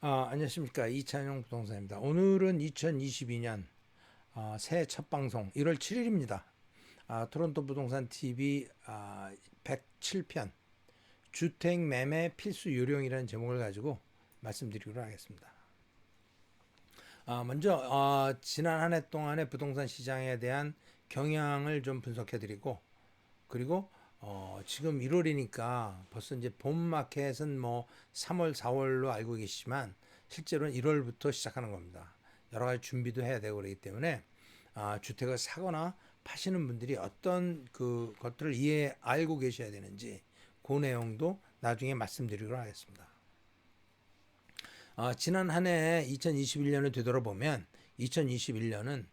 안녕하십니까. 이찬용 부동산입니다. 오늘은 2022년 새해 첫 방송 1월 7일입니다. 토론토 부동산 TV 107편 주택 매매 필수 요령이라는 제목을 가지고 말씀드리도록 하겠습니다. 먼저 지난 한 해 동안의 부동산 시장에 대한 경향을 좀 분석해 드리고, 그리고 지금 1월이니까 벌써 이제 봄 마켓은 뭐 3월, 4월로 알고 계시지만 실제로는 1월부터 시작하는 겁니다. 여러 가지 준비도 해야 되고 그렇기 때문에 주택을 사거나 파시는 분들이 어떤 그 것들을 알고 계셔야 되는지 그 내용도 나중에 말씀드리도록 하겠습니다. 지난 한 해 2021년을 되돌아보면 2021년은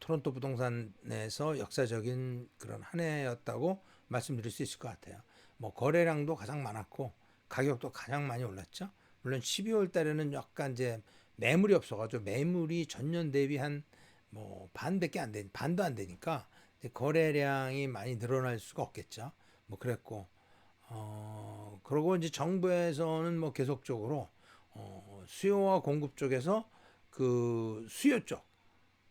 토론토 부동산에서 역사적인 그런 한 해였다고 말씀드릴 수 있을 것 같아요. 뭐 거래량도 가장 많았고 가격도 가장 많이 올랐죠. 물론 12월 달에는 약간 이제 매물이 없어가지고 매물이 전년 대비 한 뭐 반도 안 되니까 이제 거래량이 많이 늘어날 수가 없겠죠. 뭐 그랬고 그리고 이제 정부에서는 뭐 계속적으로 수요와 공급 쪽에서 그 수요 쪽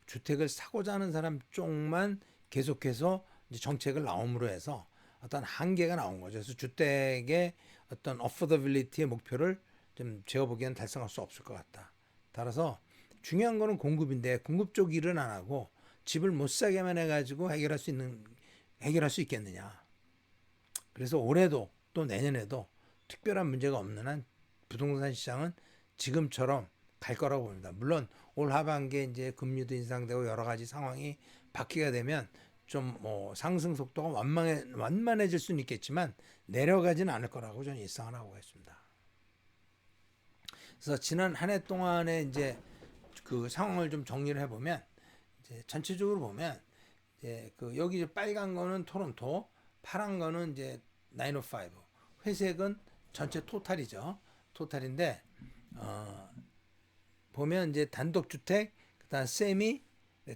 주택을 사고자 하는 사람 쪽만 계속해서 이제 정책을 나옴으로 해서 어떤 한계가 나온 거죠. 그래서 주택의 어떤 affordability의 목표를 좀 제가 보기에는 달성할 수 없을 것 같다. 따라서 중요한 거는 공급인데 공급 쪽 일은 안 하고 집을 못 사게만 해가지고 해결할 수 있겠느냐. 그래서 올해도 또 내년에도 특별한 문제가 없는 한 부동산 시장은 지금처럼 갈 거라고 봅니다. 물론 올 하반기에 이제 금리도 인상되고 여러 가지 상황이 바뀌게 되면 좀 뭐 상승 속도가 완만해질 수는 있겠지만 내려가지는 않을 거라고 저는 예상을 하고 있습니다. 그래서 지난 한 해 동안에 이제 그 상황을 좀 정리를 해보면 이제 전체적으로 보면 이제 그 여기 빨간 거는 토론토, 파란 거는 이제 905, 회색은 전체 토탈이죠. 토탈인데 보면 이제 단독주택, 그다음 세미,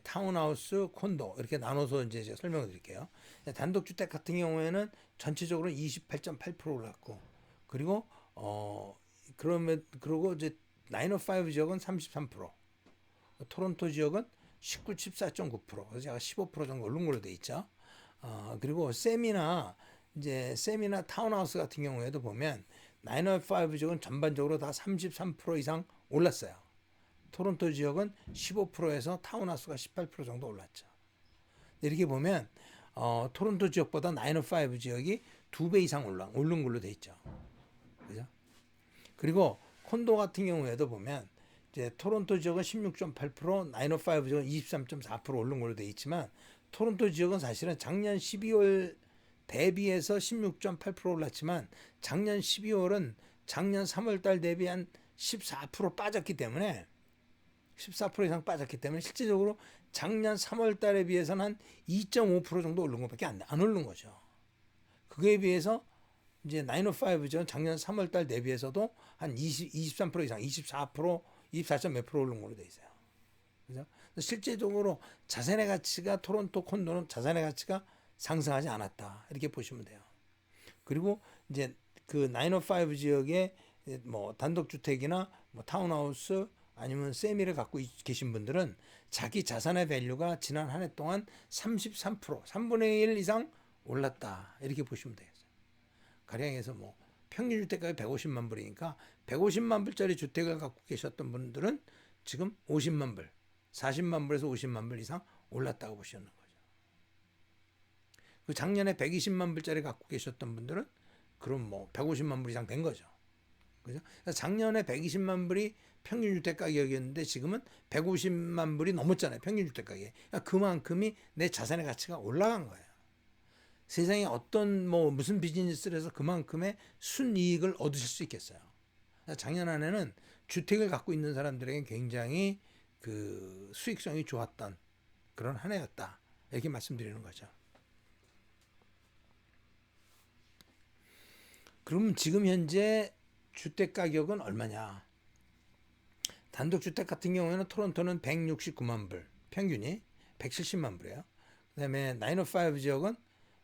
타운하우스, 콘도 이렇게 나눠서 이제 제가 설명을 드릴게요. 단독주택 같은 경우에는 전체적으로 28.8% 올랐고, 그리고 그리고 이제 905 지역은 33%, 토론토 지역은 14.9%, 그래서 제가 15% 정도 오른 걸로 돼 있죠. 그리고 세미나 타운하우스 같은 경우에도 보면 905 지역은 전반적으로 다 33% 이상 올랐어요. 토론토 지역은 15%에서 타운하우스가 18% 정도 올랐죠. 이렇게 보면 토론토 지역보다 905 지역이 2배 이상 오른 걸로 돼 있죠. 그죠? 그리고 콘도 같은 경우에도 보면 이제 토론토 지역은 16.8%, 905 지역은 23.4% 오른 걸로 돼 있지만 토론토 지역은 사실은 작년 12월 대비해서 16.8% 올랐지만 작년 12월은 작년 3월 달 대비 한 14% 빠졌기 때문에 14% 이상 빠졌기 때문에 실질적으로 작년 3월 달에 비해서는 한 2.5% 정도 오른 것밖에 안 오른 거죠. 그거에 비해서 이제 905죠. 작년 3월 달 대비해서도 한 23% 이상, 24%, 24점 몇 프로 오른 걸로 돼 있어요. 그죠? 실제적으로 자산의 가치가 토론토 콘도는 자산의 가치가 상승하지 않았다. 이렇게 보시면 돼요. 그리고 이제 그 905 지역에 뭐 단독주택이나 뭐 타운하우스 아니면 세미를 갖고 계신 분들은 자기 자산의 밸류가 지난 한 해 동안 33%, 3분의 1 이상 올랐다. 이렇게 보시면 되겠어요. 가령해서 뭐 평균 주택가가 150만 불이니까 150만 불짜리 주택을 갖고 계셨던 분들은 지금 50만 불, 40만 불에서 50만 불 이상 올랐다고 보시는 거죠. 그 작년에 120만 불짜리 갖고 계셨던 분들은 그럼 뭐 150만 불 이상 된 거죠. 그죠? 작년에 120만 불이 평균 주택 가격이었는데 지금은 150만 불이 넘었잖아요. 평균 주택 가격. 그러니까 그만큼이 내 자산의 가치가 올라간 거예요. 세상에 어떤 뭐 무슨 비즈니스를 해서 그만큼의 순이익을 얻으실 수 있겠어요. 작년 한 해는 주택을 갖고 있는 사람들에게 굉장히 그 수익성이 좋았던 그런 한 해였다. 이렇게 말씀드리는 거죠. 그럼 지금 현재 주택 가격은 얼마냐? 단독주택 같은 경우에는 토론토는 169만 불, 평균이 170만 불이에요. 그다음에 905 지역은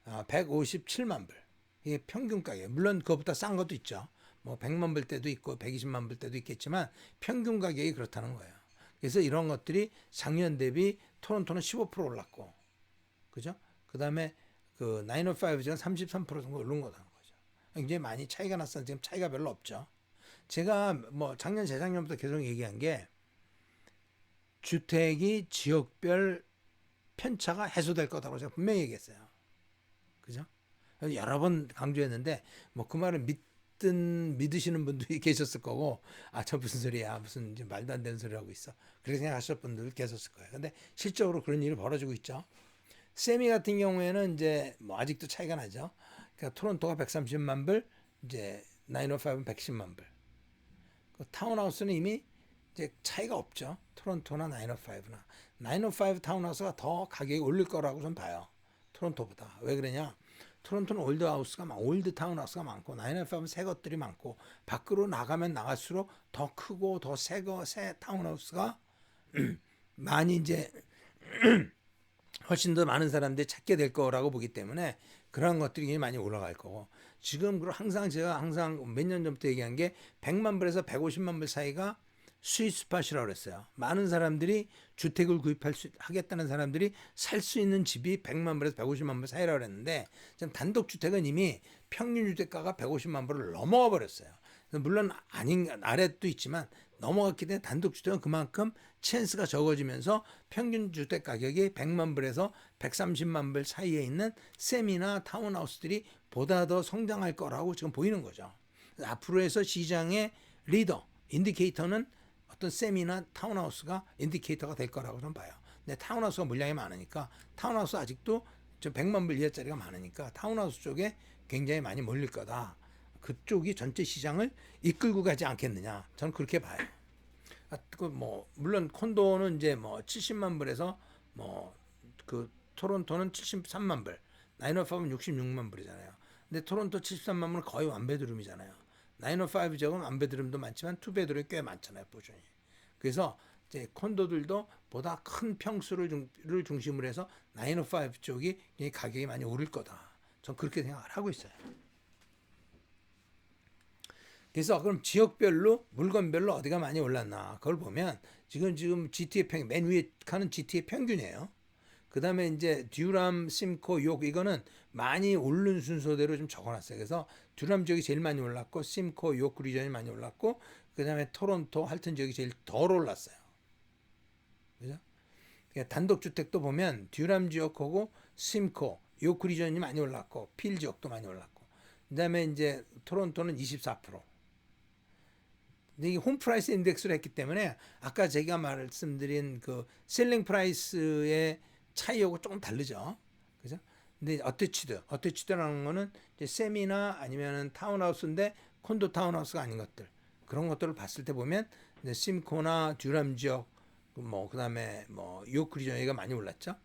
157만 불. 이게 평균 가격. 물론 그것보다 싼 것도 있죠. 뭐 100만 불 때도 있고 120만 불 때도 있겠지만 평균 가격이 그렇다는 거예요. 그래서 이런 것들이 작년 대비 토론토는 15% 올랐고, 그죠? 그다음에 그 905지가 33% 정도 오른 거라는 거죠. 굉장히 많이 차이가 났어요. 지금 차이가 별로 없죠. 제가 뭐 작년 재작년부터 계속 얘기한 게 주택이 지역별 편차가 해소될 거다라고 제가 분명히 얘기했어요. 그죠? 여러 번 강조했는데 뭐 그 말을 믿으시는 분들이 계셨을 거고, 아, 저 무슨 소리야, 무슨 말도 안 되는 소리 하고 있어, 그렇게 생각하실 분들 계셨을 거예요. 근데 실적으로 그런 일이 벌어지고 있죠. 세미 같은 경우에는 이제 뭐 아직도 차이가 나죠. 그러니까 토론토가 130만 불, 이제 905는 110만 불. 그 타운하우스는 이미 이제 차이가 없죠. 토론토나 905나. 905 타운하우스가 더 가격이 올릴 거라고 좀 봐요. 토론토보다. 왜 그러냐? 토론토는 올드 타운하우스가 많고 905는 새 것들이 많고, 밖으로 나가면 나갈수록 더 크고 더 새 타운하우스가 많이 이제 훨씬 더 많은 사람들이 찾게 될 거라고 보기 때문에 그런 것들이 많이 올라갈 거고, 지금 제가 항상 몇 년 전부터 얘기한 게 100만 불에서 150만 불 사이가 스윗 스팟이라고 그랬어요. 많은 사람들이 주택을 하겠다는 사람들이 살 수 있는 집이 100만 불에서 150만 불 사이라고 그랬는데, 지금 단독주택은 이미 평균 주택가가 150만 불을 넘어가 버렸어요. 물론 아래도 있지만 넘어갔기 때문에 단독주택은 그만큼 찬스가 적어지면서 평균 주택 가격이 100만 불에서 130만 불 사이에 있는 세미나 타운하우스들이 보다 더 성장할 거라고 지금 보이는 거죠. 앞으로 해서 시장의 리더, 인디케이터는 어떤 세미나 타운하우스가 인디케이터가 될 거라고 좀 봐요. 근데 타운하우스가 물량이 많으니까, 타운하우스 아직도 100만 불 이하짜리가 많으니까 타운하우스 쪽에 굉장히 많이 몰릴 거다. 그쪽이 전체 시장을 이끌고 가지 않겠느냐, 저는 그렇게 봐요. 뭐 물론 콘도는 이제 뭐 70만 불에서 뭐 그 토론토는 73만 불, 905는 66만 불이잖아요. 근데 토론토 73만 불은 거의 완베드룸이잖아요. 905 지역은 완베드룸도 많지만 투베드룸이 꽤 많잖아요, 보존이. 그래서 이제 콘도들도 보다 큰 평수를 중심으로 해서 905 쪽이 가격이 많이 오를 거다, 전 그렇게 생각을 하고 있어요. 그래서 그럼 지역별로 물건별로 어디가 많이 올랐나, 그걸 보면 지금 GTA 맨 위에 가는 GTA 평균이에요. 그 다음에 이제 듀람, 심코, 욕, 이거는 많이 오른 순서대로 좀 적어놨어요. 그래서 듀람 지역이 제일 많이 올랐고, 심코, 욕 리전이 많이 올랐고, 그 다음에 토론토, 할튼 지역이 제일 덜 올랐어요. 그죠? 그러니까 단독주택도 보면 듀람 지역하고 심코, 욕 리전이 많이 올랐고, 필 지역도 많이 올랐고, 그 다음에 이제 토론토는 24%. 근데 이게 홈 프라이스 인덱스를 했기 때문에 아까 제가 말씀드린 그 셀링 프라이스의 차이하고 조금 다르죠. 그죠? 근데 어태치드라는 거는 이제 세미나 아니면은 타운하우스인데 콘도 타운하우스가 아닌 것들, 그런 것들을 봤을 때 보면 이제 심코나 듀람 지역, 뭐 그다음에 뭐 요크 리전이 많이 올랐죠.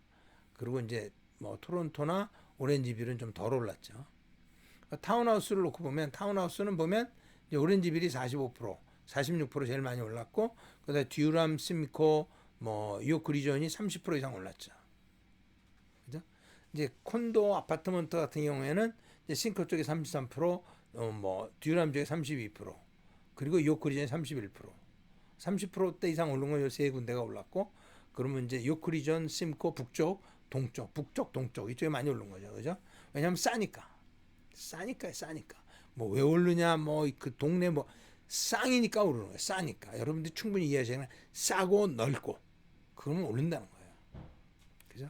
그리고 이제 뭐 토론토나 오렌지빌은 좀 덜 올랐죠. 그러니까 타운하우스를 놓고 보면, 타운하우스는 보면 이제 오렌지빌이 45%, 46% 제일 많이 올랐고, 그다음에 듀람, 심코, 뭐 요크 리전이 30% 이상 올랐죠. 그죠? 이제 콘도 아파트먼트 같은 경우에는 이제 심코 쪽에 33%, 뭐 듀람 쪽에 32%, 그리고 요크 리전이 31%, 30%대 이상 오른 건 요 세 군데가 올랐고, 그러면 이제 요크 리전, 심코 북쪽, 동쪽 이쪽에 많이 오른 거죠. 그죠? 왜냐하면 싸니까. 뭐 왜 오르냐, 뭐 그 동네 뭐 쌍이니까 오르는 거예요. 싸니까. 여러분들이 충분히 이해하시면 싸고 넓고, 그러면 오른다는 거예요. 그죠?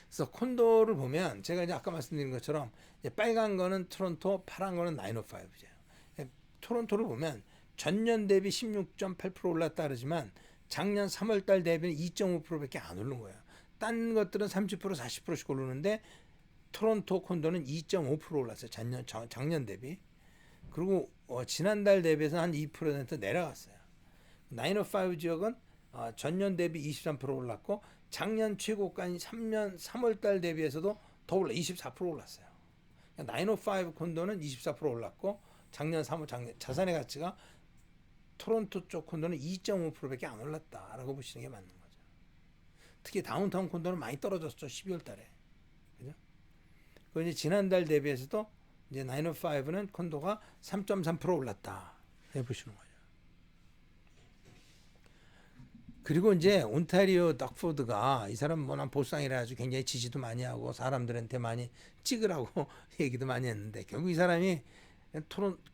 그래서 콘도를 보면 제가 이제 아까 말씀드린 것처럼 빨간 거는 토론토, 파란 거는 905죠. 토론토를 보면 전년 대비 16.8% 올랐다 그러지만 작년 3월 달 대비는 2.5%밖에 안 오른 거예요. 딴 것들은 30%, 40%씩 오르는데 토론토 콘도는 2.5% 올랐어요. 작년 대비. 그리고 지난달 대비해서 한 2% 내려갔어요. 905 지역은 전년 대비 23% 올랐고, 작년 최고가인 3월 달 대비해서도 더 올라 24% 올랐어요. 905 콘도는 24% 올랐고, 작년 자산의 가치가 토론토 쪽 콘도는 2.5%밖에 안 올랐다라고 보시는 게 맞는 거죠. 특히 다운타운 콘도는 많이 떨어졌죠. 12월 달에. 그죠? 그 이제 지난달 대비해서도 이제 905는 콘도가 3.3% 올랐다. 해보시는 거예요. 그리고 이제 온타리오 덕포드가 이 사람 뭐난 보수당이라 아주 굉장히 지지도 많이 하고 사람들한테 많이 찍으라고 얘기도 많이 했는데 결국 이 사람이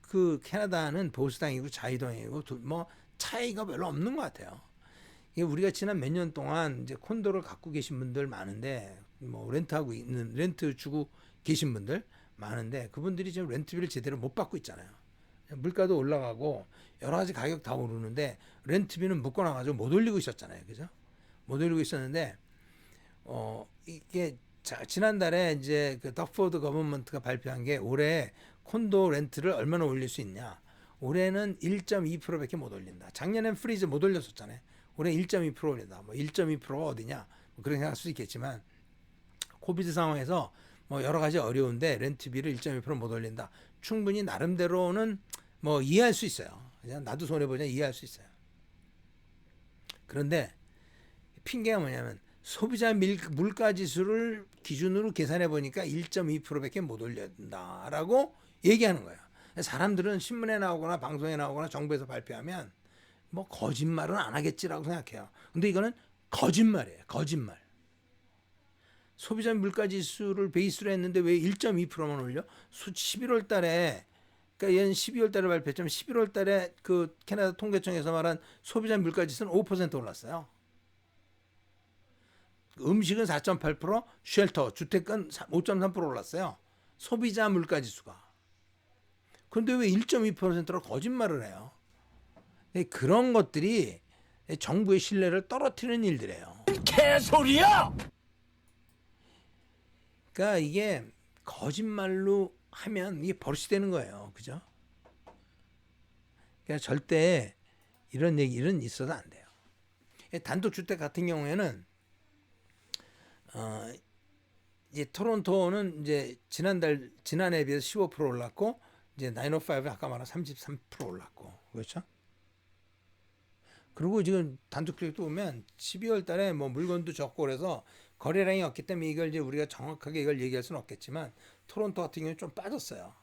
그 캐나다는 보수당이고 자유당이고 뭐 차이가 별로 없는 것 같아요. 이게 우리가 지난 몇 년 동안 이제 콘도를 갖고 계신 분들 많은데 뭐 렌트 주고 계신 분들 많은데 그분들이 지금 렌트비를 제대로 못 받고 있잖아요. 물가도 올라가고 여러 가지 가격 다 오르는데 렌트비는 묶어놔가지고 못 올리고 있었잖아요, 그죠? 못 올리고 있었는데 이게 지난달에 이제 그 덕포드 거버먼트가 발표한 게 올해 콘도 렌트를 얼마나 올릴 수 있냐? 올해는 1.2%밖에 못 올린다. 작년엔 프리즈 못 올렸었잖아요. 올해 1.2% 올린다. 뭐 1.2%가 어디냐? 뭐 그렇게 생각할 수도 있겠지만 코비드 상황에서 뭐 여러 가지 어려운데 렌트비를 1.2%못 올린다. 충분히 나름대로는 뭐 이해할 수 있어요. 그냥 나도 손해 보자 이해할 수 있어요. 그런데 핑계가 뭐냐면 소비자 물가 지수를 기준으로 계산해 보니까 1.2%밖에 못 올린다라고 얘기하는 거예요. 사람들은 신문에 나오거나 방송에 나오거나 정부에서 발표하면 뭐 거짓말은 안 하겠지라고 생각해요. 근데 이거는 거짓말이에요. 거짓말. 소비자 물가 지수를 베이스로 했는데 왜 1.2%만 올려? 11월 달에 그러니까 얘는 12월 달에 발표했지만 11월 달에 그 캐나다 통계청에서 말한 소비자 물가 지수는 5% 올랐어요. 음식은 4.8%, 쉘터, 주택은 5.3% 올랐어요. 소비자 물가 지수가. 그런데 왜 1.2%로 거짓말을 해요? 그런 것들이 정부의 신뢰를 떨어뜨리는 일들이에요. 개소리야! 그러니까 이게 거짓말로 하면 이게 버릇이 되는 거예요. 그죠? 그러니까 절대 이런 얘기는 있어도 안 돼요. 단독주택 같은 경우에는 이제 토론토는 이제 지난해에 비해서 15% 올랐고 이제 905는 아까 말한 33% 올랐고 그렇죠? 그리고 지금 단독주택도 보면 12월 달에 뭐 물건도 적고 그래서 거래량이 없기 때문에 이걸 이제 우리가 정확하게 이걸 얘기할 수는 없겠지만 토론토 같은 경우는 좀 빠졌어요.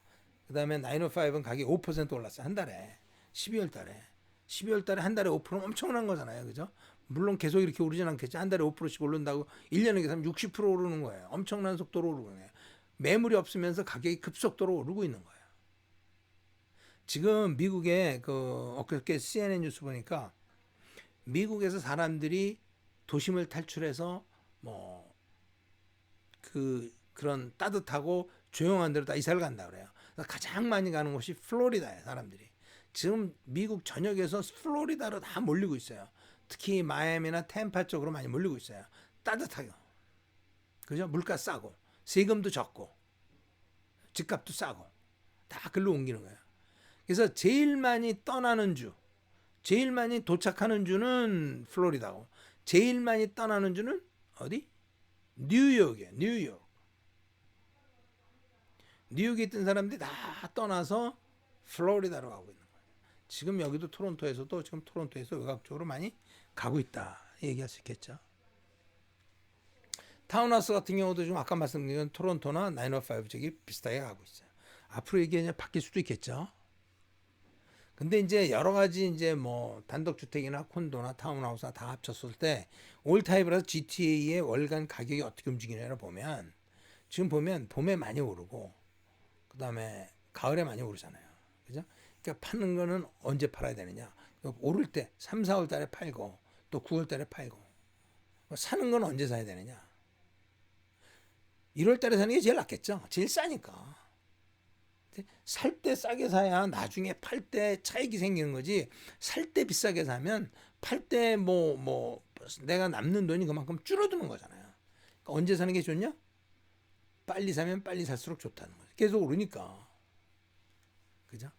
그다음에 905는 가격이 5% 올랐어요. 한 달에. 12월 달에 한 달에 5%는 엄청난 거잖아요. 그죠? 물론 계속 이렇게 오르진 않겠지. 한 달에 5%씩 오른다고 1년에 계산하면 60% 오르는 거예요. 엄청난 속도로 오르는 거예요. 매물이 없으면서 가격이 급속도로 오르고 있는 거예요. 지금 미국의 엊그저께 CNN 뉴스 보니까 미국에서 사람들이 도심을 탈출해서 뭐 그런 따뜻하고 조용한 데로 다 이사를 간다 그래요. 가장 많이 가는 곳이 플로리다예요, 사람들이. 지금 미국 전역에서 플로리다로 다 몰리고 있어요. 특히 마이애미나 템파 쪽으로 많이 몰리고 있어요. 따뜻하게. 그죠? 물가 싸고 세금도 적고 집값도 싸고 다 글로 옮기는 거예요. 그래서 제일 많이 떠나는 주, 제일 많이 도착하는 주는 플로리다고, 제일 많이 떠나는 주는 어디? 뉴욕이에요. 뉴욕에 있던 사람들이 다 떠나서 플로리다로 가고 있는 거예요. 지금 여기도 토론토에서 외곽 쪽으로 많이 가고 있다 얘기할 수 있겠죠. 타운하우스 같은 경우도 지금 아까 말씀드린 토론토나 905 쪽이 비슷하게 가고 있어요. 앞으로 이게 바뀔 수도 있겠죠. 근데 이제 여러 가지 이제 뭐 단독주택이나 콘도나 타운하우스나 다 합쳤을 때 올타입이라서 GTA의 월간 가격이 어떻게 움직이냐를 보면 지금 보면 봄에 많이 오르고 그 다음에 가을에 많이 오르잖아요. 그죠? 그러니까 파는 거는 언제 팔아야 되느냐. 오를 때 3, 4월 달에 팔고 또 9월 달에 팔고 사는 건 언제 사야 되느냐. 1월 달에 사는 게 제일 낫겠죠. 제일 싸니까. 살 때 싸게 사야 나중에 팔 때 차익이 생기는 거지. 살 때 비싸게 사면 팔 때 뭐 내가 남는 돈이 그만큼 줄어드는 거잖아요. 그러니까 언제 사는 게 좋냐? 빨리 사면 빨리 살수록 좋다는 거죠. 계속 오르니까. 그죠?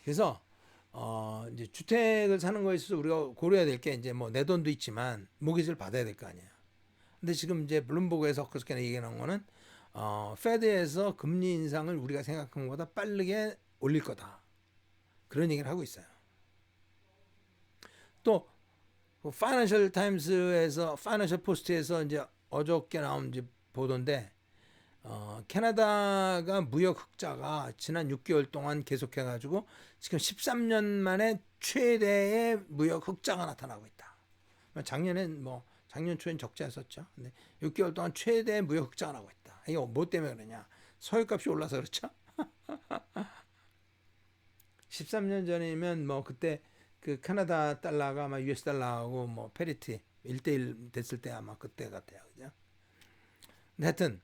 그래서 이제 주택을 사는 거에 있어서 우리가 고려해야 될 게 이제 뭐 내 돈도 있지만 모기지를 받아야 될 거 아니에요. 근데 지금 이제 블룸버그에서 그렇게 얘기하는 거는 페드에서 금리 인상을 우리가 생각한 것보다 빠르게 올릴 거다. 그런 얘기를 하고 있어요. 또 파이낸셜 타임스에서 파이낸셜 포스트에서 이제 어저께 나온 이제 보도인데 캐나다가 무역 흑자가 지난 6개월 동안 계속해가지고 지금 13년 만에 최대의 무역 흑자가 나타나고 있다. 작년엔 작년 초엔 적자였었죠. 근데 6개월 동안 최대의 무역 흑자가 나고 있다. 이거 뭐 때문에 그러냐? 서유값이 올라서 그렇죠. 13년 전이면 그때 그 캐나다 달러가 아마 US 달러하고 페리티 1대1 됐을 때 아마 그때 같아요. 그죠? 근데 하여튼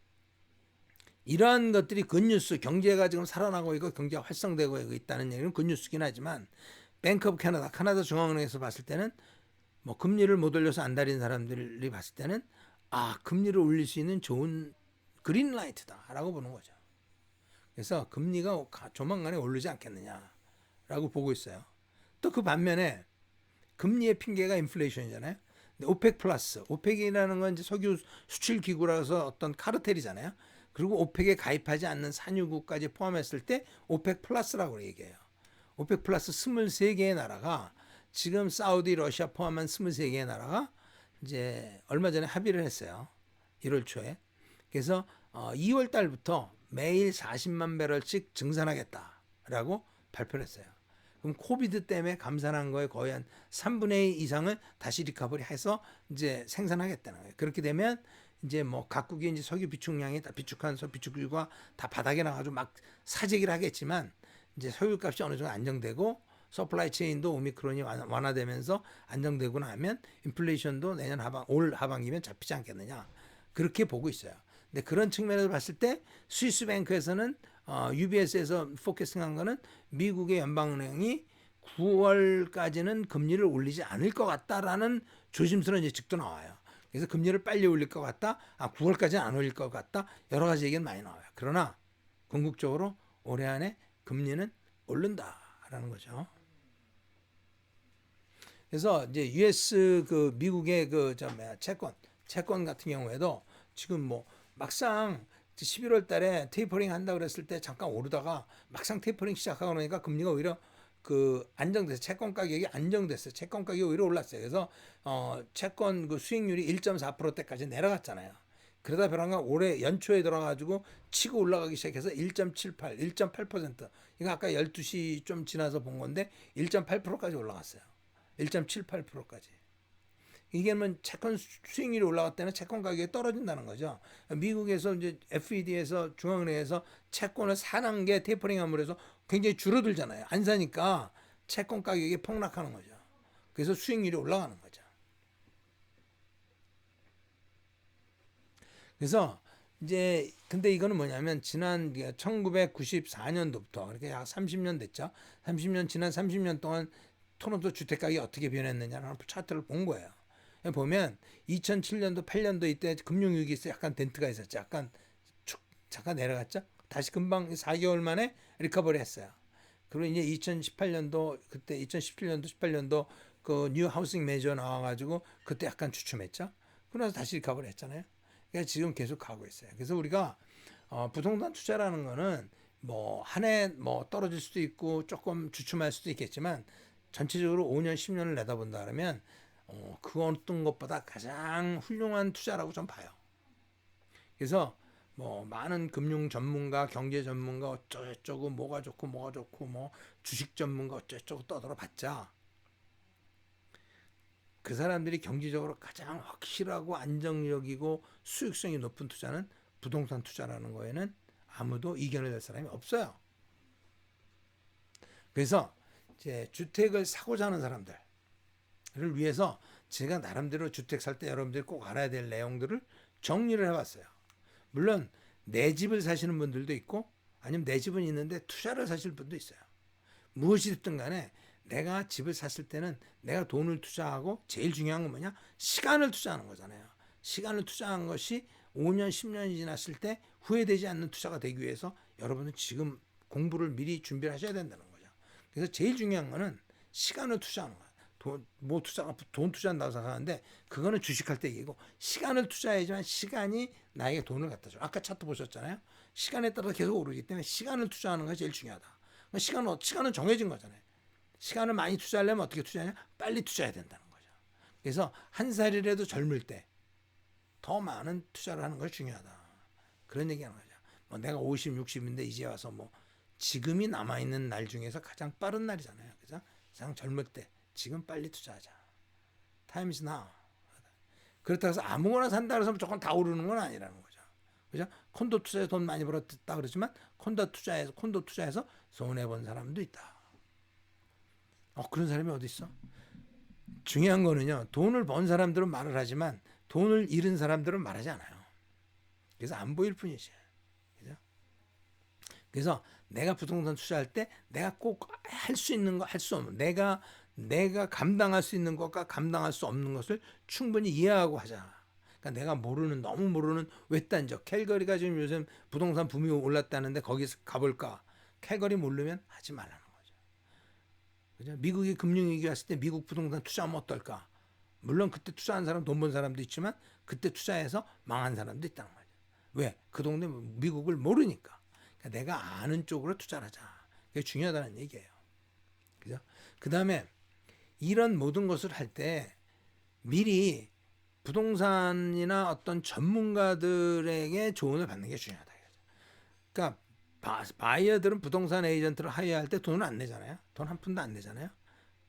이러한 것들이 굿뉴스, 경제가 지금 살아나고 있고 경제가 활성되고 있다는 얘기는 굿뉴스긴 하지만 뱅크 오브 캐나다, 캐나다 중앙은행에서 봤을 때는 금리를 못 올려서 안달인 사람들이 봤을 때는 금리를 올릴 수 있는 좋은 그린라이트다라고 보는 거죠. 그래서 금리가 조만간에 오르지 않겠느냐라고 보고 있어요. 또 그 반면에 금리의 핑계가 인플레이션이잖아요. 근데 오펙 플러스, 오펙이라는 건 이제 석유 수출 기구라서 어떤 카르텔이잖아요. 그리고 오펙에 가입하지 않는 산유국까지 포함했을 때 오펙 플러스라고 얘기해요. 오펙 플러스 23개의 나라가 지금 사우디, 러시아 포함한 23개의 나라가 이제 얼마 전에 합의를 했어요. 1월 초에. 그래서 2월 달부터 매일 40만 배럴씩 증산하겠다라고 발표를 했어요. 그럼 코비드 때문에 감산한 거에 거의 한 3분의 2 이상을 다시 리커버리 해서 이제 생산하겠다는 거예요. 그렇게 되면 이제 각국의 이제 석유 비축량이 다 비축한 비축유가 다 바닥에 나가지고 막 사재기를 하겠지만 이제 석유값이 어느 정도 안정되고 서플라이 체인도 오미크론이 완화되면서 안정되고 나면 인플레이션도 내년 올 하반기면 잡히지 않겠느냐 그렇게 보고 있어요. 근데 그런 측면에서 봤을 때 스위스뱅크에서는 UBS에서 포커싱한 거는 미국의 연방은행이 9월까지는 금리를 올리지 않을 것 같다라는 조심스러운 예측도 나와요. 그래서 금리를 빨리 올릴 것 같다. 9월까지는 안 올릴 것 같다. 여러 가지 얘기는 많이 나와요. 그러나 궁극적으로 올해 안에 금리는 오른다라는 거죠. 그래서 이제 US 미국의 채권 같은 경우에도 지금 막상 11월 달에 테이퍼링 한다 그랬을 때 잠깐 오르다가 막상 테이퍼링 시작하고 나니까 금리가 오히려 안정돼서 채권 가격이 안정됐어요. 채권 가격이 오히려 올랐어요. 그래서 채권 수익률이 1.4%대까지 내려갔잖아요. 그러다 벼랑가 올해 연초에 들어가지고 치고 올라가기 시작해서 1.78, 1.8%. 이거 아까 12시 좀 지나서 본 건데 1.8%까지 올라갔어요. 1.78%까지. 이게 채권 수익률이 올라갈 때는 채권 가격이 떨어진다는 거죠. 미국에서 이제 FED에서 중앙은행에서 채권을 사는 게 테이퍼링함으로 해서 굉장히 줄어들잖아요. 안 사니까 채권 가격이 폭락하는 거죠. 그래서 수익률이 올라가는 거죠. 그래서 이제 근데 이거는 뭐냐면 지난 1994년도부터 그렇게 약 30년 됐죠. 30년 지난 30년 동안 토론토 주택 가격이 어떻게 변했느냐는 차트를 본 거예요. 보면 2007년도 8년도 이때 금융위기에서 약간 덴트가 있었죠. 잠깐 내려갔죠. 다시 금방 4개월 만에 리커버리 했어요. 그리고 이제 2018년도 그때 2017년도 18년도 그 뉴 하우싱 매저 나와가지고 그때 약간 주춤했죠. 그러면서 다시 리커버리 했잖아요. 그러니까 지금 계속 가고 있어요. 그래서 우리가 부동산 투자라는 거는 한 해 떨어질 수도 있고 조금 주춤할 수도 있겠지만 전체적으로 5년 10년을 내다본다 그러면 그 어떤 것보다 가장 훌륭한 투자라고 좀 봐요. 그래서 많은 금융 전문가, 경제 전문가 어쩌고저쩌고 뭐가 좋고 주식 전문가 어쩌고저쩌고 떠들어봤자 그 사람들이 경제적으로 가장 확실하고 안정적이고 수익성이 높은 투자는 부동산 투자라는 거에는 아무도 이견을 낼 사람이 없어요. 그래서 이제 주택을 사고자 하는 사람들을 위해서 제가 나름대로 주택 살 때 여러분들이 꼭 알아야 될 내용들을 정리를 해봤어요. 물론 내 집을 사시는 분들도 있고 아니면 내 집은 있는데 투자를 사실 분도 있어요. 무엇이 됐든 간에 내가 집을 샀을 때는 내가 돈을 투자하고 제일 중요한 건 뭐냐? 시간을 투자하는 거잖아요. 시간을 투자한 것이 5년, 10년이 지났을 때 후회되지 않는 투자가 되기 위해서 여러분은 지금 공부를 미리 준비를 하셔야 된다는 거죠. 그래서 제일 중요한 거는 시간을 투자하는 거예요. 돈 투자한다고 생각하는데 그거는 주식할 때 얘기고 시간을 투자해야지만 시간이 나에게 돈을 갖다 줘. 아까 차트 보셨잖아요. 시간에 따라 계속 오르기 때문에 시간을 투자하는 것이 제일 중요하다. 시간은 정해진 거잖아요. 시간을 많이 투자하려면 어떻게 투자하냐? 빨리 투자해야 된다는 거죠. 그래서 한 살이라도 젊을 때 더 많은 투자를 하는 것이 중요하다. 그런 얘기하는 거죠. 뭐 내가 50, 60인데 이제 와서 뭐 지금이 남아있는 날 중에서 가장 빠른 날이잖아요. 그죠? 가장 젊을 때 지금 빨리 투자하자. Time is now. 그렇다고 해서 아무거나 산다 그래서 무조건 다 오르는 건 아니라는 거죠. 그죠? 콘도 투자해서 돈 많이 벌었다 그러지만 콘도 투자해서 손해 본 사람도 있다. 그런 사람이 어디 있어? 중요한 거는요. 돈을 번 사람들은 말을 하지만 돈을 잃은 사람들은 말하지 않아요. 그래서 안 보일 뿐이지. 그죠? 그래서 내가 부동산 투자할 때 내가 꼭 할 수 있는 거, 할 수 없는 내가 감당할 수 있는 것과 감당할 수 없는 것을 충분히 이해하고 하자. 그러니까 내가 너무 모르는 외딴 지역, 캘거리가 지금 요즘 부동산 붐이 올랐다는데 거기서 가볼까? 캘거리 모르면 하지 말라는 거죠. 그죠? 미국이 금융위기 왔을 때 미국 부동산 투자하면 어떨까? 물론 그때 투자한 사람, 돈 번 사람도 있지만 그때 투자해서 망한 사람도 있다는 거죠. 왜? 그 동네 미국을 모르니까. 그러니까 내가 아는 쪽으로 투자를 하자. 그게 중요하다는 얘기예요. 그죠? 그 다음에 이런 모든 것을 할 때 미리 부동산이나 어떤 전문가들에게 조언을 받는 게 중요하다. 그러니까 바이어들은 부동산 에이전트를 하이할 때 돈을 안 내잖아요. 돈 한 푼도 안 내잖아요.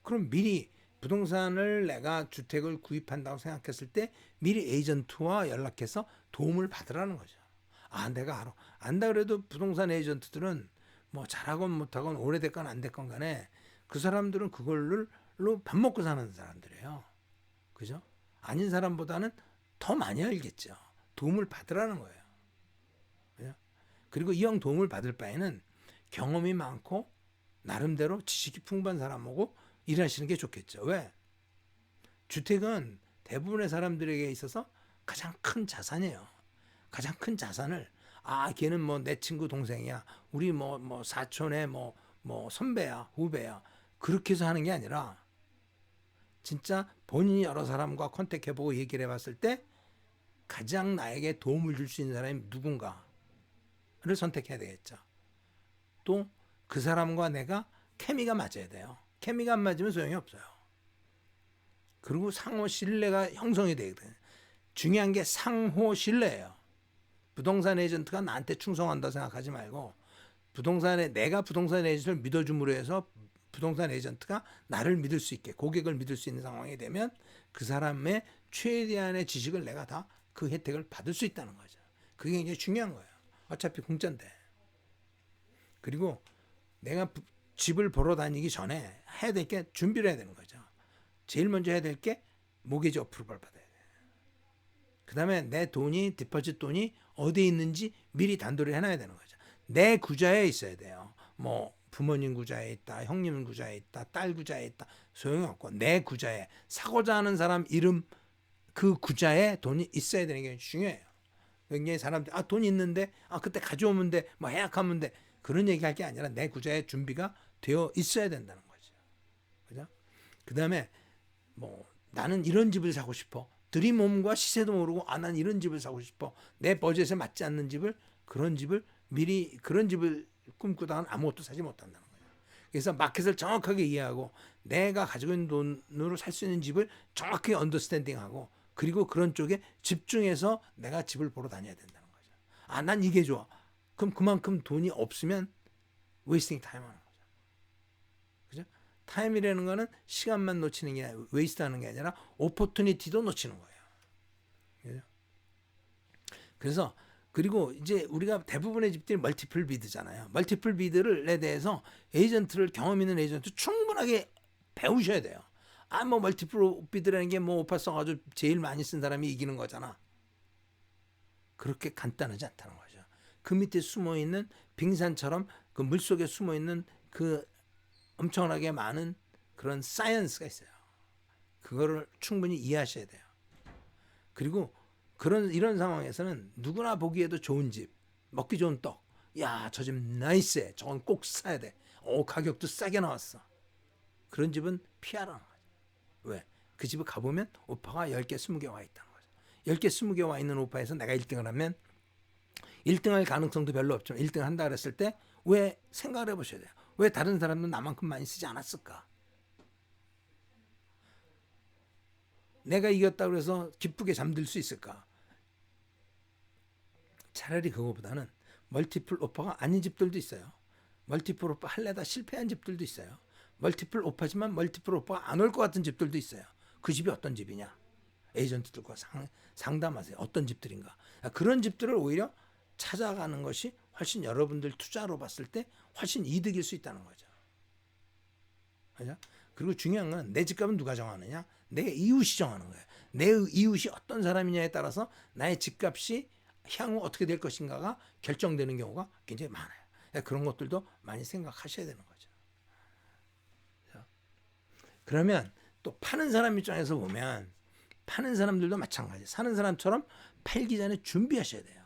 그럼 미리 부동산을 내가 주택을 구입한다고 생각했을 때 미리 에이전트와 연락해서 도움을 받으라는 거죠. 내가 알아. 안다 그래도 부동산 에이전트들은 뭐 잘하건 못하건 오래됐건 안 됐건 간에 그 사람들은 그걸로 밥 먹고 사는 사람들이에요. 그죠? 아닌 사람보다는 더 많이 알겠죠. 도움을 받으라는 거예요. 그죠? 그리고 이형 도움을 받을 바에는 경험이 많고 나름대로 지식이 풍부한 사람하고 일하시는 게 좋겠죠. 왜? 주택은 대부분의 사람들에게 있어서 가장 큰 자산이에요. 가장 큰 자산을 걔는 뭐 내 친구 동생이야. 우리 뭐 사촌의 뭐 선배야, 후배야. 그렇게 해서 하는 게 아니라 진짜 본인이 여러 사람과 컨택해보고 얘기를 해봤을 때 가장 나에게 도움을 줄 수 있는 사람이 누군가를 선택해야 되겠죠. 또 그 사람과 내가 케미가 맞아야 돼요. 케미가 안 맞으면 소용이 없어요. 그리고 상호 신뢰가 형성이 되거든요. 중요한 게 상호 신뢰예요. 부동산 에이전트가 나한테 충성한다 생각하지 말고 내가 부동산 에이전트를 믿어줌으로 해서 부동산 에이전트가 나를 믿을 수 있게 고객을 믿을 수 있는 상황이 되면 그 사람의 최대한의 지식을 내가 다 그 혜택을 받을 수 있다는 거죠. 그게 굉장히 중요한 거예요. 어차피 공짜인데. 그리고 내가 집을 보러 다니기 전에 해야 될 게 준비를 해야 되는 거죠. 제일 먼저 해야 될 게 모기지 어프로벌 받아야 돼요. 그 다음에 내 돈이 디포짓 돈이 어디에 있는지 미리 단도를 해놔야 되는 거죠. 내 구좌에 있어야 돼요. 뭐 부모님 구좌에 있다, 형님 구좌에 있다, 딸 구좌에 있다, 소용이 없고 내 구좌에 사고자 하는 사람 이름 그 구좌에 돈이 있어야 되는 게 중요해요. 굉장히 사람들 돈이 있는데 그때 가져오면 돼, 뭐 해약하면 돼 그런 얘기할 게 아니라 내 구좌에 준비가 되어 있어야 된다는 거죠. 그죠? 그 다음에 뭐 나는 이런 집을 사고 싶어. 드림홈과 시세도 모르고 난 이런 집을 사고 싶어. 내 버젯에 맞지 않는 그런 집을 미리 그런 집을 꿈꾸다가는 아무것도 사지 못한다는 거예요. 그래서 마켓을 정확하게 이해하고 내가 가지고 있는 돈으로 살 수 있는 집을 정확히 언더스탠딩하고 그리고 그런 쪽에 집중해서 내가 집을 보러 다녀야 된다는 거죠. 난 이게 좋아. 그럼 그만큼 돈이 없으면 웨이스팅 타임 하는 거죠. 그죠? 타임이라는 거는 시간만 놓치는 게 아니라 웨이스트하는 게 아니라 오퍼튜니티도 놓치는 거예요. 그죠? 그래서 그리고 이제 우리가 대부분의 집들이 멀티플 비드잖아요. 멀티플 비드를에 대해서 에이전트를 경험 있는 에이전트 충분하게 배우셔야 돼요. 뭐 멀티플 비드라는 게 뭐 오파 써가지고 제일 많이 쓴 사람이 이기는 거잖아. 그렇게 간단하지 않다는 거죠. 그 밑에 숨어 있는 빙산처럼 그 물속에 숨어 있는 그 엄청나게 많은 그런 사이언스가 있어요. 그거를 충분히 이해하셔야 돼요. 그리고 이런 상황에서는 누구나 보기에도 좋은 집, 먹기 좋은 떡, 저 집 나이스해, 저건 꼭 사야 돼. 가격도 싸게 나왔어. 그런 집은 피하라는 거죠. 왜? 그 집을 가보면 오빠가 10개, 20개 와 있다는 거죠. 10개, 20개 와 있는 오빠에서 내가 1등을 하면 1등할 가능성도 별로 없지만 1등 한다 그랬을 때 왜 생각을 해보셔야 돼요. 왜 다른 사람은 나만큼 많이 쓰지 않았을까? 내가 이겼다고 해서 기쁘게 잠들 수 있을까? 차라리 그거보다는 멀티플 오퍼가 아닌 집들도 있어요. 멀티플 오퍼 할래다 실패한 집들도 있어요. 멀티플 오퍼지만 멀티플 오퍼가 안 올 것 같은 집들도 있어요. 그 집이 어떤 집이냐? 에이전트들과 상담하세요. 어떤 집들인가? 그런 집들을 오히려 찾아가는 것이 훨씬 여러분들 투자로 봤을 때 훨씬 이득일 수 있다는 거죠. 그죠? 그리고 중요한 건 내 집값은 누가 정하느냐? 내 이웃이 정하는 거예요. 내 이웃이 어떤 사람이냐에 따라서 나의 집값이 향후 어떻게 될 것인가가 결정되는 경우가 굉장히 많아요. 그런 것들도 많이 생각하셔야 되는 거죠. 그러면 또 파는 사람 입장에서 보면 파는 사람들도 마찬가지. 사는 사람처럼 팔기 전에 준비하셔야 돼요.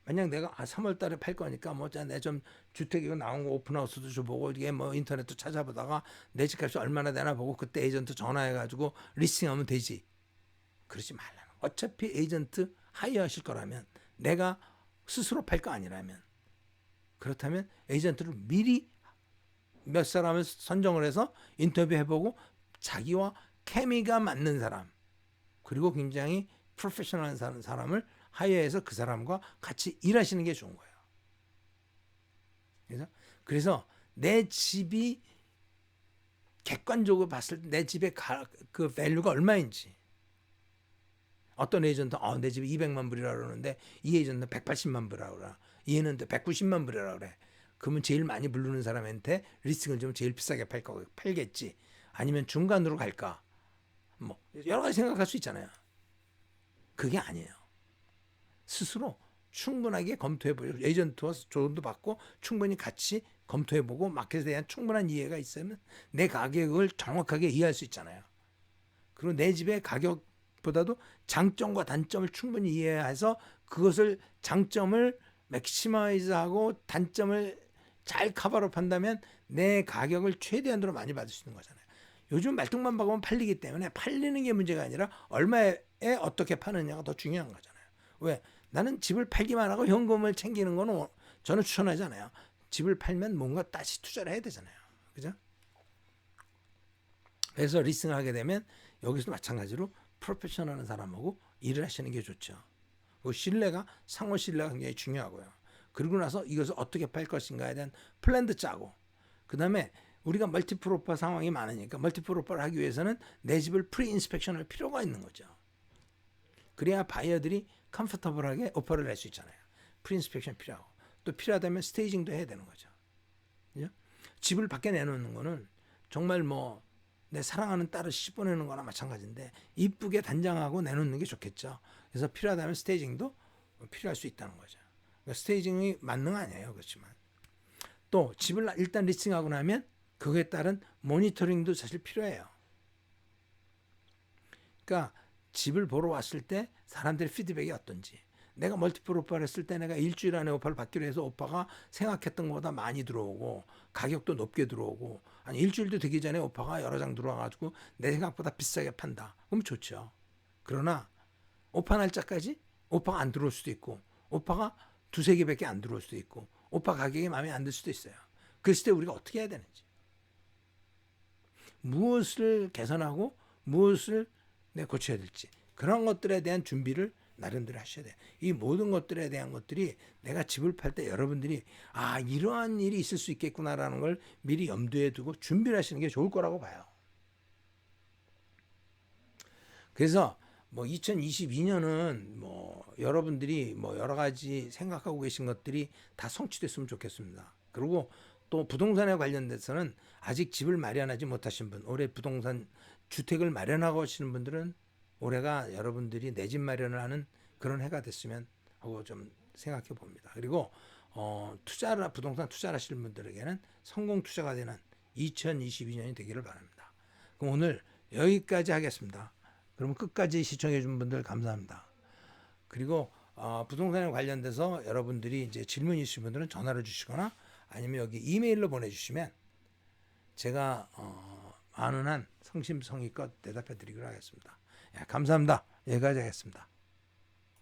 만약 내가 3월 달에 팔 거니까 내 좀 주택 이거 나온 거 오픈하우스도 좀 보고 이게 인터넷도 찾아보다가 내 집값이 얼마나 되나 보고 그때 에이전트 전화해가지고 리스팅하면 되지. 그러지 말라는. 어차피 에이전트 하이어하실 거라면 내가 스스로 팔 거 아니라면 그렇다면 에이전트를 미리 몇 사람을 선정을 해서 인터뷰해보고 자기와 케미가 맞는 사람 그리고 굉장히 프로페셔널한 사람을 하이어해서 그 사람과 같이 일하시는 게 좋은 거예요. 그래서 내 집이 객관적으로 봤을 때 내 집의 그 밸류가 얼마인지 어떤 에이전트 내 집이 200만 불이라고 그러는데 이 에이전트는 180만 불이라고 그래. 얘는 190만 불이라고 그래. 그러면 제일 많이 부르는 사람한테 리스팅을 좀 제일 비싸게 팔겠지. 아니면 중간으로 갈까? 여러 가지 생각할 수 있잖아요. 그게 아니에요. 스스로 충분하게 검토해보고 에이전트와 조언도 받고 충분히 같이 검토해보고 마켓에 대한 충분한 이해가 있으면 내 가격을 정확하게 이해할 수 있잖아요. 그리고 내 집의 가격보다도 장점과 단점을 충분히 이해해서 그것을 장점을 맥시마이즈하고 단점을 잘 커버업 한다면 내 가격을 최대한으로 많이 받을 수 있는 거잖아요. 요즘 말뚝만 박으면 팔리기 때문에 팔리는 게 문제가 아니라 얼마에 어떻게 파느냐가 더 중요한 거잖아요. 왜? 나는 집을 팔기만 하고 현금을 챙기는 거는 저는 추천하지 않아요. 집을 팔면 뭔가 다시 투자를 해야 되잖아요. 그죠? 그래서 리스팅을 하게 되면 여기서도 마찬가지로 프로페셔널한 사람하고 일을 하시는 게 좋죠. 그 신뢰가 상호 신뢰가 굉장히 중요하고요. 그리고 나서 이것을 어떻게 팔 것인가에 대한 플랜도 짜고 그 다음에 우리가 멀티플 오퍼 상황이 많으니까 멀티플 오퍼를 하기 위해서는 내 집을 프리 인스펙션 할 필요가 있는 거죠. 그래야 바이어들이 컴포터블하게 오퍼를 낼 수 있잖아요. 프리 인스펙션 필요하고 또 필요하다면 스테이징도 해야 되는 거죠. 그죠? 집을 밖에 내놓는 거는 정말 내 사랑하는 딸을 시집 보내는 거나 마찬가지인데 이쁘게 단장하고 내놓는 게 좋겠죠. 그래서 필요하다면 스테이징도 필요할 수 있다는 거죠. 그러니까 스테이징이 만능 아니에요. 그렇지만 또 집을 일단 리스팅하고 나면 그거에 따른 모니터링도 사실 필요해요. 그러니까 집을 보러 왔을 때 사람들의 피드백이 어떤지 내가 멀티플 오퍼를 했을 때 내가 일주일 안에 오퍼를 받기로 해서 오퍼가 생각했던 것보다 많이 들어오고 가격도 높게 들어오고 아니 일주일도 되기 전에 오퍼가 여러 장 들어와가지고 내 생각보다 비싸게 판다. 그럼 좋죠. 그러나 오퍼 날짜까지 오퍼가 안 들어올 수도 있고 오퍼가 두세 개밖에 안 들어올 수도 있고 오퍼 가격이 마음에 안 들 수도 있어요. 그랬을 때 우리가 어떻게 해야 되는지 무엇을 개선하고 무엇을 고쳐야 될지 그런 것들에 대한 준비를 나름대로 하셔야 돼요. 이 모든 것들에 대한 것들이 내가 집을 팔 때 여러분들이 이러한 일이 있을 수 있겠구나라는 걸 미리 염두에 두고 준비를 하시는 게 좋을 거라고 봐요. 그래서 2022년은 여러분들이 여러 가지 생각하고 계신 것들이 다 성취됐으면 좋겠습니다. 그리고 또 부동산에 관련돼서는 아직 집을 마련하지 못하신 분, 올해 부동산 주택을 마련하고 계시는 분들은 올해가 여러분들이 내 집 마련을 하는 그런 해가 됐으면 하고 좀 생각해 봅니다. 그리고 부동산 투자를 하시는 분들에게는 성공 투자가 되는 2022년이 되기를 바랍니다. 그럼 오늘 여기까지 하겠습니다. 그럼 끝까지 시청해 준 분들 감사합니다. 그리고 부동산에 관련돼서 여러분들이 이제 질문이 있으신 분들은 전화를 주시거나 아니면 여기 이메일로 보내주시면 제가 많은 한 성심성의껏 대답해 드리기로 하겠습니다. 감사합니다. 여기까지 하겠습니다.